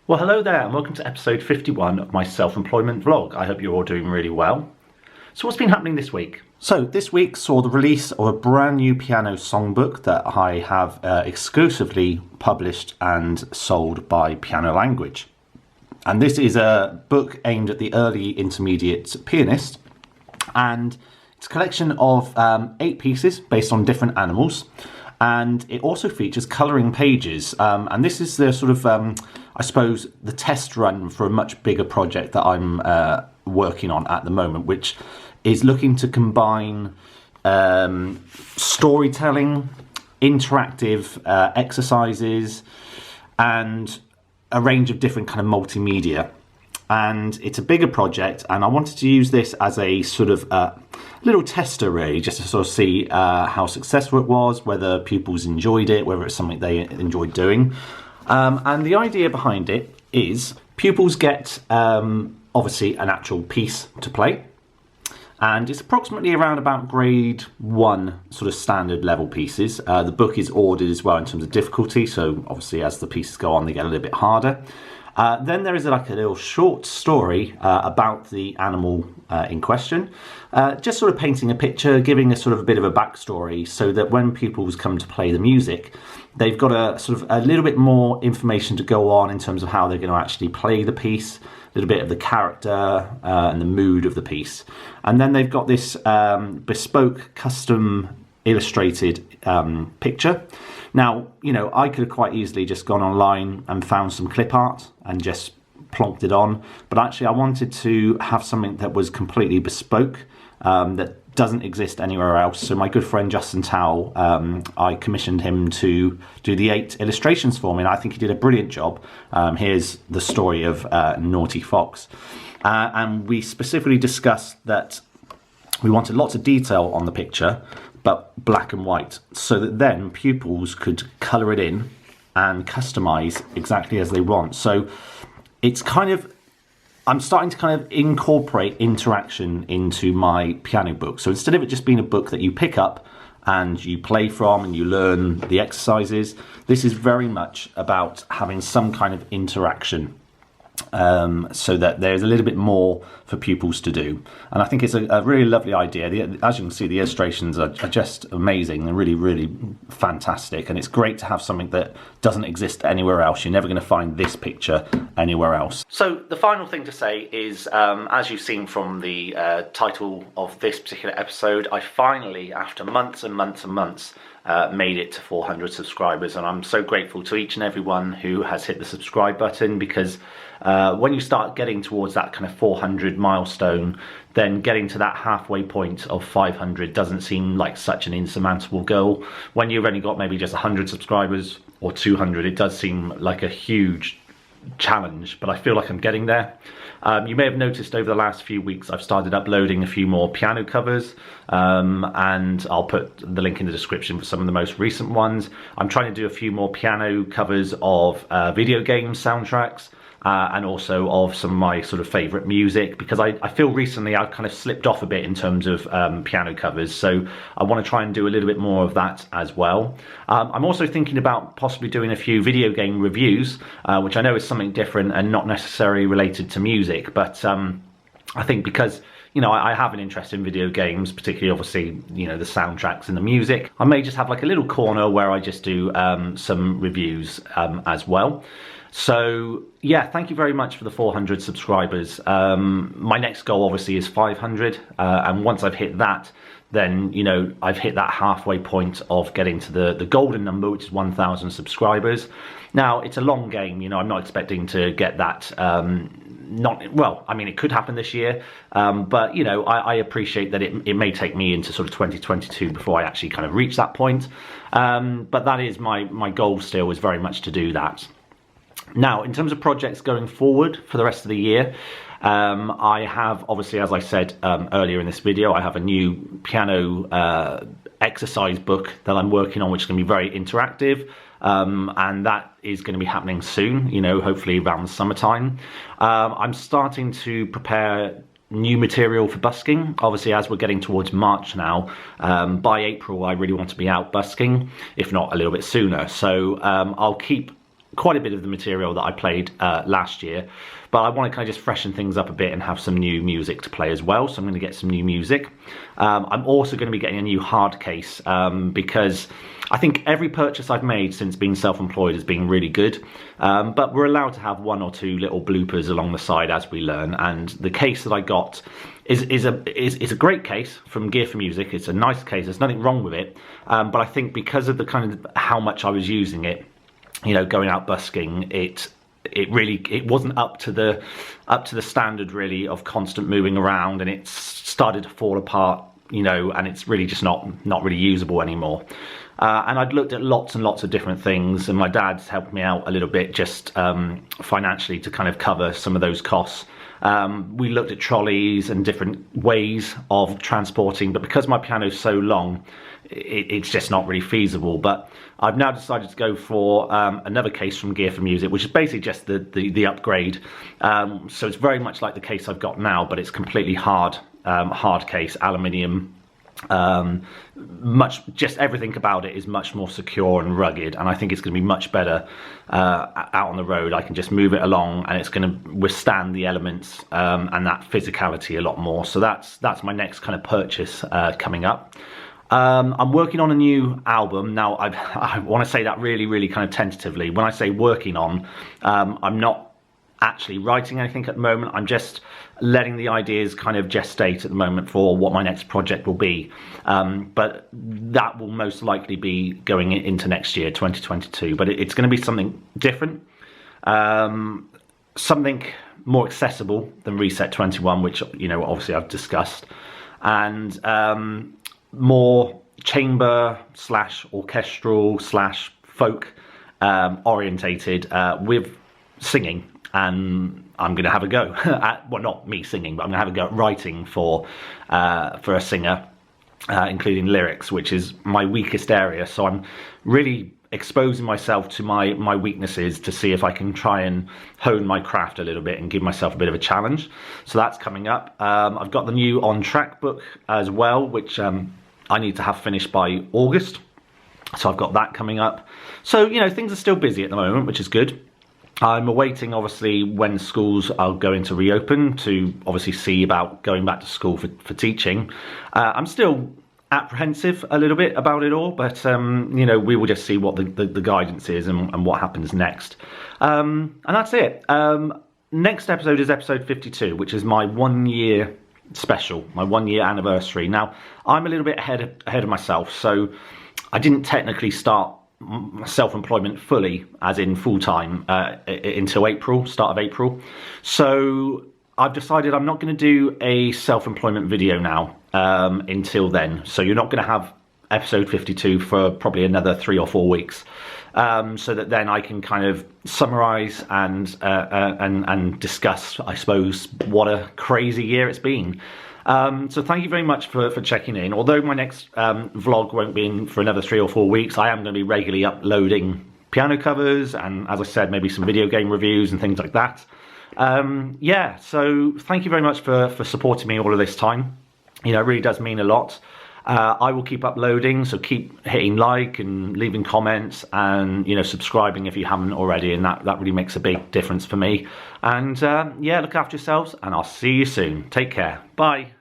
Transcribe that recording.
Well, hello there and welcome to episode 51 of my self-employment vlog. I hope you're all doing really well. So what's been happening this week? So this week saw the release of a brand new piano songbook that I have exclusively published and sold by Piano Language. And this is a book aimed at the early intermediate pianist, and it's a collection of 8 pieces based on different animals. And it also features colouring pages, and this is the sort of, I suppose, the test run for a much bigger project that I'm working on at the moment, which is looking to combine storytelling, interactive exercises, and a range of different kind of multimedia. And it's a bigger project, and I wanted to use this as a sort of little tester really, just to sort of see how successful it was, whether pupils enjoyed it, whether it's something they enjoyed doing. And the idea behind it is pupils get obviously an actual piece to play, and it's approximately around about grade 1 sort of standard level pieces. The book is ordered as well in terms of difficulty, so obviously as the pieces go on they get a little bit harder. Then there is like a little short story about the animal in question, just sort of painting a picture, giving a sort of a bit of a backstory, so that when pupils come to play the music, they've got a sort of a little bit more information to go on in terms of how they're going to actually play the piece, a little bit of the character and the mood of the piece. And then they've got this bespoke, custom illustrated picture. Now, you know, I could have quite easily just gone online and found some clip art and just plonked it on, but actually I wanted to have something that was completely bespoke, that doesn't exist anywhere else. So my good friend Justin Towell, I commissioned him to do the 8 illustrations for me, and I think he did a brilliant job. Here's the story of Naughty Fox. And we specifically discussed that we wanted lots of detail on the picture, but black and white, so that then pupils could colour it in and customise exactly as they want. So it's kind of, I'm starting to kind of incorporate interaction into my piano book. So instead of it just being a book that you pick up and you play from and you learn the exercises, this is very much about having some kind of interaction, so that there's a little bit more for pupils to do. And I think it's a really lovely idea. As you can see, the illustrations are just amazing. They're really, really fantastic. And it's great to have something that doesn't exist anywhere else. You're never going to find this picture anywhere else. So the final thing to say is, as you've seen from the title of this particular episode, I finally, after months and months and months, made it to 400 subscribers, and I'm so grateful to each and every one who has hit the subscribe button, because when you start getting towards that kind of 400 milestone, then getting to that halfway point of 500 doesn't seem like such an insurmountable goal. When you've only got maybe just 100 subscribers or 200, it does seem like a huge challenge, but I feel like I'm getting there. You may have noticed over the last few weeks I've started uploading a few more piano covers, and I'll put the link in the description for some of the most recent ones. I'm trying to do a few more piano covers of video game soundtracks, and also of some of my sort of favourite music, because I feel recently I've kind of slipped off a bit in terms of piano covers, so I want to try and do a little bit more of that as well. I'm also thinking about possibly doing a few video game reviews, which I know is something different and not necessarily related to music, but I think because, you know, I have an interest in video games, particularly obviously, you know, the soundtracks and the music, I may just have like a little corner where I just do some reviews as well. So yeah, thank you very much for the 400 subscribers. My next goal obviously is 500, and once I've hit that, then, you know, I've hit that halfway point of getting to the golden number, which is 1,000 subscribers. Now, it's a long game, you know, I'm not expecting to get that, well, I mean, it could happen this year, but, you know, I appreciate that it may take me into sort of 2022 before I actually kind of reach that point, but that is my goal still, is very much to do that. Now, in terms of projects going forward for the rest of the year, I have, obviously, as I said earlier in this video, I have a new piano exercise book that I'm working on, which is going to be very interactive, and that is going to be happening soon, you know, hopefully around the summertime. I'm starting to prepare new material for busking. Obviously, as we're getting towards March now, by April I really want to be out busking, if not a little bit sooner. So I'll keep quite a bit of the material that I played last year, but I want to kind of just freshen things up a bit and have some new music to play as well. So I'm going to get some new music. I'm also going to be getting a new hard case because I think every purchase I've made since being self-employed has been really good, but we're allowed to have one or two little bloopers along the side as we learn. And the case that I got is a great case from Gear for Music. It's a nice case. There's nothing wrong with it, but I think because of the kind of how much I was using it, you know, going out busking, it wasn't up to the standard really of constant moving around, and it started to fall apart, you know, and it's really just not really usable anymore. And I'd looked at lots and lots of different things, and my dad's helped me out a little bit just financially to kind of cover some of those costs. We looked at trolleys and different ways of transporting, but because my piano's so long, it's just not really feasible. But I've now decided to go for another case from Gear for Music, which is basically just the upgrade. So it's very much like the case I've got now, but it's completely hard case, aluminium. Just everything about it is much more secure and rugged, and I think it's going to be much better out on the road. I can just move it along, and it's going to withstand the elements and that physicality a lot more. So that's my next kind of purchase coming up. I'm working on a new album now. I want to say that really kind of tentatively. When I say working on, I'm not actually writing anything at the moment. I'm just letting the ideas kind of gestate at the moment for what my next project will be. But that will most likely be going into next year, 2022. But it's going to be something different, something more accessible than Reset 21, which, you know, obviously I've discussed, and more chamber / orchestral / folk orientated with singing. And I'm going to have a go at, well, not me singing, but I'm going to have a go at writing for a singer, including lyrics, which is my weakest area. So I'm really exposing myself to my weaknesses to see if I can try and hone my craft a little bit and give myself a bit of a challenge. So that's coming up. I've got the new On Track book as well, which I need to have finished by August. So I've got that coming up. So, you know, things are still busy at the moment, which is good. I'm awaiting, obviously, when schools are going to reopen to obviously see about going back to school for teaching. I'm still apprehensive a little bit about it all, but, you know, we will just see what the guidance is and what happens next. And that's it. Next episode is episode 52, which is my 1 year special, my 1 year anniversary. Now, I'm a little bit ahead of myself, so I didn't technically start self-employment fully, as in full-time, until April, start of April. So I've decided I'm not going to do a self-employment video now until then. So you're not going to have episode 52 for probably another 3 or 4 weeks, so that then I can kind of summarize and discuss, I suppose, what a crazy year it's been. So thank you very much for checking in. Although my next vlog won't be in for another 3 or 4 weeks, I am going to be regularly uploading piano covers and, as I said, maybe some video game reviews and things like that. Yeah, so thank you very much for supporting me all of this time. You know, it really does mean a lot. I will keep uploading, so keep hitting like and leaving comments and, you know, subscribing if you haven't already, and that really makes a big difference for me. And yeah, look after yourselves, and I'll see you soon. Take care. Bye.